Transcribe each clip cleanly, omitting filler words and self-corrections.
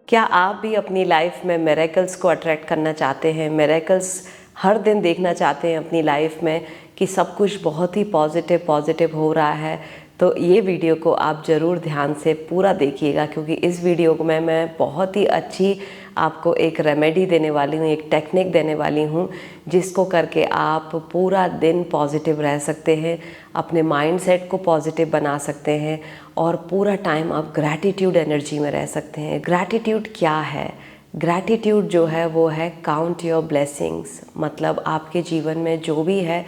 क्या आप भी अपनी लाइफ में मिरेकल्स को अट्रैक्ट करना चाहते हैं? मिरेकल्स हर दिन देखना चाहते हैं अपनी लाइफ में कि सब कुछ बहुत ही पॉजिटिव हो रहा है? तो ये वीडियो को आप ज़रूर ध्यान से पूरा देखिएगा, क्योंकि इस वीडियो को मैं बहुत ही अच्छी आपको एक रेमेडी देने वाली हूँ, एक टेक्निक देने वाली हूँ, जिसको करके आप पूरा दिन पॉजिटिव रह सकते हैं, अपने माइंडसेट को पॉजिटिव बना सकते हैं और पूरा टाइम आप ग्रैटिट्यूड एनर्जी में रह सकते हैं। ग्रैटिट्यूड क्या है? ग्रैटिट्यूड जो है वो है काउंट योर ब्लेसिंग्स। मतलब आपके जीवन में जो भी है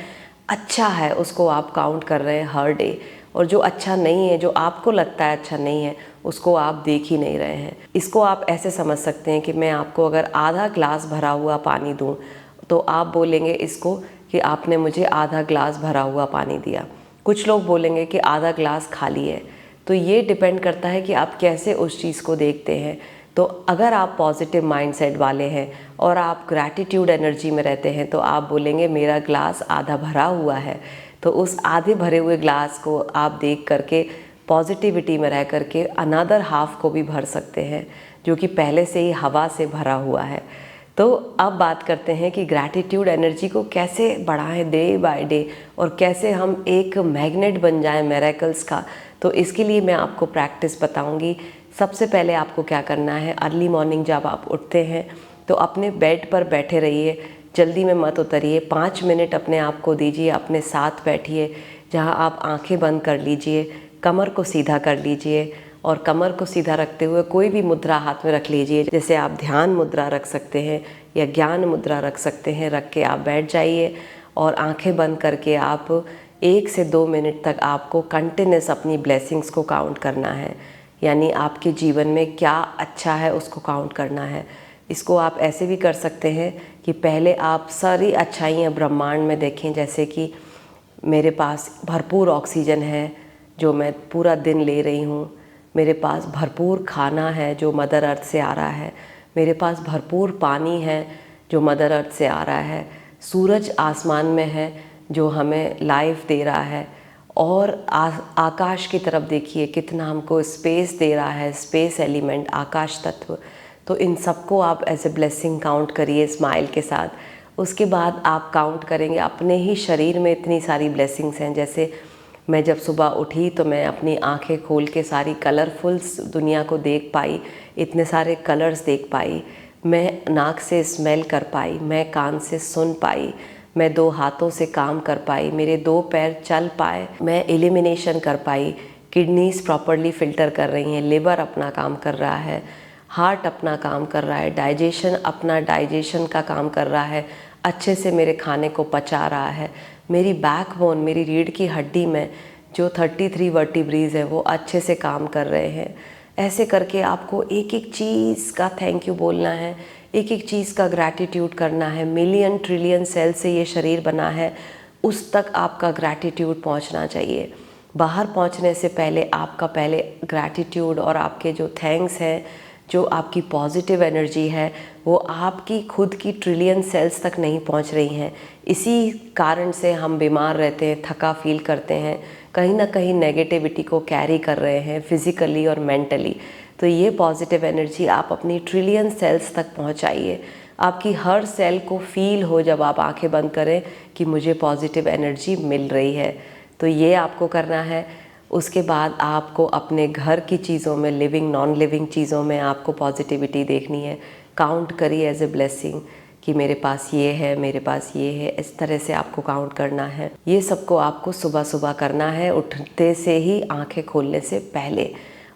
अच्छा है उसको आप काउंट कर रहे हैं हर डे, और जो अच्छा नहीं है, जो आपको लगता है अच्छा नहीं है, उसको आप देख ही नहीं रहे हैं। इसको आप ऐसे समझ सकते हैं कि मैं आपको अगर आधा ग्लास भरा हुआ पानी दूं तो आप बोलेंगे इसको कि आपने मुझे आधा ग्लास भरा हुआ पानी दिया। कुछ लोग बोलेंगे कि आधा ग्लास खाली है। तो ये डिपेंड करता है कि आप कैसे उस चीज़ को देखते हैं। तो अगर आप पॉजिटिव माइंडसेट वाले हैं और आप ग्रैटिट्यूड एनर्जी में रहते हैं तो आप बोलेंगे मेरा ग्लास आधा भरा हुआ है। तो उस आधे भरे हुए ग्लास को आप देख करके पॉजिटिविटी में रह करके अनदर हाफ को भी भर सकते हैं, जो कि पहले से ही हवा से भरा हुआ है। तो अब बात करते हैं कि ग्रैटिट्यूड एनर्जी को कैसे बढ़ाएं डे बाय डे, और कैसे हम एक मैग्नेट बन जाएं मिरेकल्स का। तो इसके लिए मैं आपको प्रैक्टिस बताऊंगी। सबसे पहले आपको क्या करना है, अर्ली मॉर्निंग जब आप उठते हैं तो अपने बेड पर बैठे रहिए, जल्दी में मत उतरिए। 5 मिनट अपने आप को दीजिए, अपने साथ बैठिए, जहां आप आंखें बंद कर लीजिए, कमर को सीधा कर लीजिए और कमर को सीधा रखते हुए कोई भी मुद्रा हाथ में रख लीजिए। जैसे आप ध्यान मुद्रा रख सकते हैं या ज्ञान मुद्रा रख सकते हैं। रख के आप बैठ जाइए और आंखें बंद करके आप 1 से 2 मिनट तक आपको कंटिन्यूस अपनी ब्लेसिंग्स को काउंट करना है। यानी आपके जीवन में क्या अच्छा है उसको काउंट करना है। इसको आप ऐसे भी कर सकते हैं कि पहले आप सारी अच्छाइयाँ ब्रह्मांड में देखें, जैसे कि मेरे पास भरपूर ऑक्सीजन है जो मैं पूरा दिन ले रही हूँ, मेरे पास भरपूर खाना है जो मदर अर्थ से आ रहा है, मेरे पास भरपूर पानी है जो मदर अर्थ से आ रहा है, सूरज आसमान में है जो हमें लाइफ दे रहा है, और आकाश की तरफ देखिए कितना हमको स्पेस दे रहा है, स्पेस एलिमेंट, आकाश तत्व। तो इन सबको आप एज ए ब्लेसिंग काउंट करिए स्माइल के साथ। उसके बाद आप काउंट करेंगे अपने ही शरीर में इतनी सारी ब्लेसिंग्स हैं। जैसे मैं जब सुबह उठी तो मैं अपनी आंखें खोल के सारी कलरफुल्स दुनिया को देख पाई, इतने सारे कलर्स देख पाई। मैं नाक से स्मेल कर पाई, मैं कान से सुन पाई, मैं 2 हाथों से काम कर पाई, मेरे 2 पैर चल पाए, मैं एलिमिनेशन कर पाई, किडनीज प्रॉपरली फ़िल्टर कर रही हैं, लिवर अपना काम कर रहा है, हार्ट अपना काम कर रहा है, डाइजेशन अपना डाइजेशन का काम कर रहा है, अच्छे से मेरे खाने को पचा रहा है, मेरी बैकबोन, मेरी रीढ़ की हड्डी में जो 33 वर्टिब्रीज है वो अच्छे से काम कर रहे हैं। ऐसे करके आपको एक एक चीज़ का थैंक यू बोलना है, एक एक चीज़ का ग्रैटिट्यूड करना है। मिलियन ट्रिलियन सेल से ये शरीर बना है, उस तक आपका ग्रैटिट्यूड पहुंचना चाहिए। बाहर पहुंचने से पहले आपका पहले ग्रैटिट्यूड और आपके जो थैंक्स हैं, जो आपकी पॉजिटिव एनर्जी है, वो आपकी खुद की ट्रिलियन सेल्स तक नहीं पहुंच रही हैं। इसी कारण से हम बीमार रहते हैं, थका फील करते हैं, कहीं ना कहीं नेगेटिविटी को कैरी कर रहे हैं फिज़िकली और मेंटली। तो ये पॉजिटिव एनर्जी आप अपनी ट्रिलियन सेल्स तक पहुंचाइए। आपकी हर सेल को फील हो जब आप आंखें बंद करें कि मुझे पॉजिटिव एनर्जी मिल रही है। तो ये आपको करना है। उसके बाद आपको अपने घर की चीज़ों में, लिविंग नॉन लिविंग चीज़ों में आपको पॉजिटिविटी देखनी है। काउंट करिए एज ए ब्लेसिंग कि मेरे पास ये है, मेरे पास ये है, इस तरह से आपको काउंट करना है। ये सबको आपको सुबह सुबह करना है, उठते से ही, आंखें खोलने से पहले।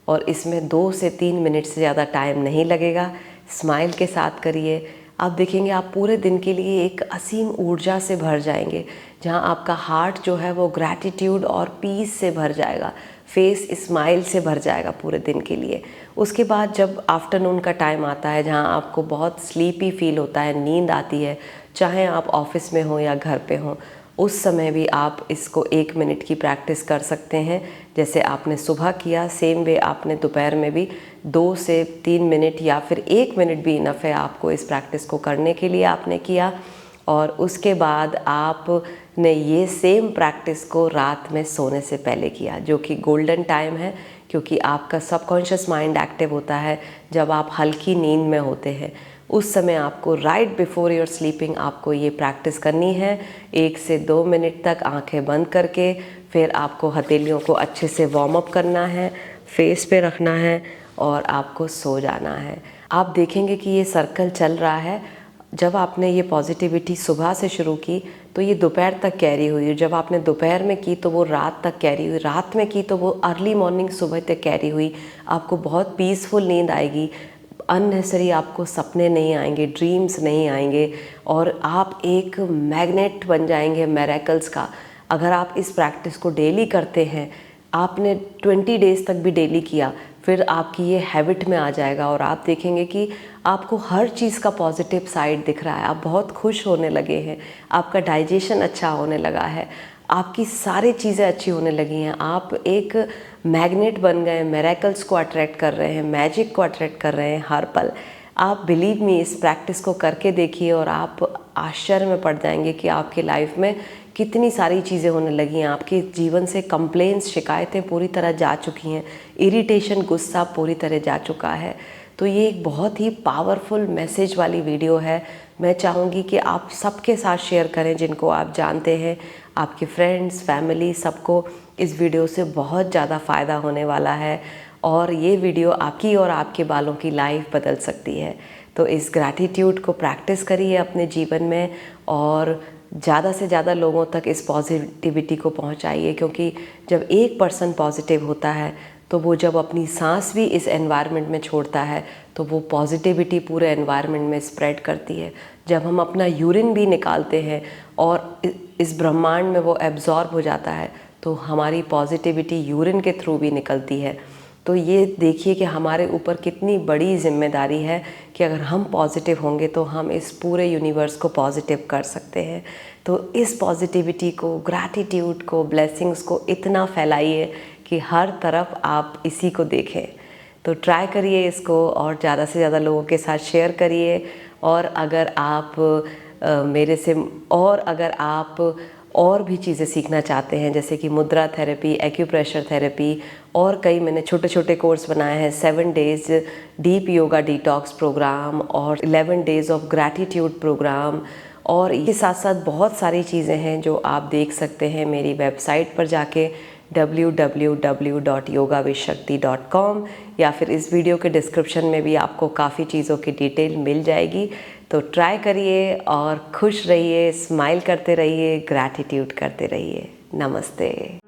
और इसमें 2 से 3 मिनट से ज़्यादा टाइम नहीं लगेगा। स्माइल के साथ करिए। आप देखेंगे आप पूरे दिन के लिए एक असीम ऊर्जा से भर जाएंगे, जहां आपका हार्ट जो है वो ग्रैटिट्यूड और पीस से भर जाएगा, फेस स्माइल से भर जाएगा पूरे दिन के लिए। उसके बाद जब आफ्टरनून का टाइम आता है, जहां आपको बहुत स्लीपी फील होता है, नींद आती है, चाहे आप ऑफिस में हो या घर पे हो, उस समय भी आप इसको 1 मिनट की प्रैक्टिस कर सकते हैं। जैसे आपने सुबह किया, सेम वे आपने दोपहर में भी 2 से 3 मिनट या फिर 1 मिनट भी इनफ है आपको इस प्रैक्टिस को करने के लिए आपने किया। और उसके बाद आपने ये सेम प्रैक्टिस को रात में सोने से पहले किया, जो कि गोल्डन टाइम है, क्योंकि आपका सबकॉन्शियस माइंड एक्टिव होता है जब आप हल्की नींद में होते हैं। उस समय आपको राइट बिफोर योर स्लीपिंग आपको ये प्रैक्टिस करनी है 1 से 2 मिनट तक आंखें बंद करके। फिर आपको हथेलियों को अच्छे से वार्म अप करना है, फेस पे रखना है और आपको सो जाना है। आप देखेंगे कि ये सर्कल चल रहा है। जब आपने ये पॉजिटिविटी सुबह से शुरू की तो ये दोपहर तक कैरी हुई, जब आपने दोपहर में की तो वो रात तक कैरी हुई, रात में की तो वो अर्ली मॉर्निंग सुबह तक कैरी हुई। आपको बहुत पीसफुल नींद आएगी, अननेसेसरी आपको सपने नहीं आएंगे, ड्रीम्स नहीं आएंगे और आप एक मैग्नेट बन जाएंगे मिरेकल्स का। अगर आप इस प्रैक्टिस को डेली करते हैं, आपने 20 डेज़ तक भी डेली किया, फिर आपकी ये हैबिट में आ जाएगा और आप देखेंगे कि आपको हर चीज़ का पॉजिटिव साइड दिख रहा है। आप बहुत खुश होने लगे हैं, आपका डाइजेशन अच्छा होने लगा है, आपकी सारी चीज़ें अच्छी होने लगी हैं। आप एक मैग्नेट बन गए, मिरेकल्स को अट्रैक्ट कर रहे हैं, मैजिक को अट्रैक्ट कर रहे हैं हर पल। आप बिलीव मी, इस प्रैक्टिस को करके देखिए और आप आश्चर्य में पड़ जाएंगे कि आपकी लाइफ में कितनी सारी चीज़ें होने लगी हैं। आपके जीवन से कंप्लेंट्स, शिकायतें पूरी तरह जा चुकी हैं, इरिटेशन, गुस्सा पूरी तरह जा चुका है। तो ये एक बहुत ही पावरफुल मैसेज वाली वीडियो है। मैं चाहूँगी कि आप सबके साथ शेयर करें जिनको आप जानते हैं, आपके फ्रेंड्स, फैमिली, सबको इस वीडियो से बहुत ज़्यादा फ़ायदा होने वाला है और ये वीडियो आपकी और आपके बालों की लाइफ बदल सकती है। तो इस ग्रैटिट्यूड को प्रैक्टिस करिए अपने जीवन में और ज़्यादा से ज़्यादा लोगों तक इस पॉजिटिविटी को पहुंचाइए, क्योंकि जब एक पर्सन पॉजिटिव होता है तो वो जब अपनी सांस भी इस एनवायरनमेंट में छोड़ता है तो वो पॉजिटिविटी पूरे एनवायरनमेंट में स्प्रेड करती है। जब हम अपना यूरिन भी निकालते हैं और इस ब्रह्मांड में वो एब्जॉर्ब हो जाता है तो हमारी पॉजिटिविटी यूरिन के थ्रू भी निकलती है। तो ये देखिए कि हमारे ऊपर कितनी बड़ी जिम्मेदारी है कि अगर हम पॉजिटिव होंगे तो हम इस पूरे यूनिवर्स को पॉजिटिव कर सकते हैं। तो इस पॉजिटिविटी को, ग्रैटिट्यूड को, ब्लेसिंग्स को इतना फैलाइए कि हर तरफ आप इसी को देखें। तो ट्राई करिए इसको और ज़्यादा से ज़्यादा लोगों के साथ शेयर करिए। और अगर आप मेरे से अगर आप और भी चीज़ें सीखना चाहते हैं, जैसे कि मुद्रा थेरेपी, एक्यूप्रेशर थेरेपी और कई मैंने छोटे छोटे कोर्स बनाए हैं, 7 days deep yoga detox program और 11 डेज़ ऑफ ग्रैटिट्यूड प्रोग्राम, और इसके साथ साथ बहुत सारी चीज़ें हैं जो आप देख सकते हैं मेरी वेबसाइट पर जाके www.yogavishakti.com, या फिर इस वीडियो के डिस्क्रिप्शन में भी आपको काफ़ी चीज़ों की डिटेल मिल जाएगी। तो ट्राई करिए और खुश रहिए, स्माइल करते रहिए, ग्रैटिट्यूड करते रहिए। नमस्ते।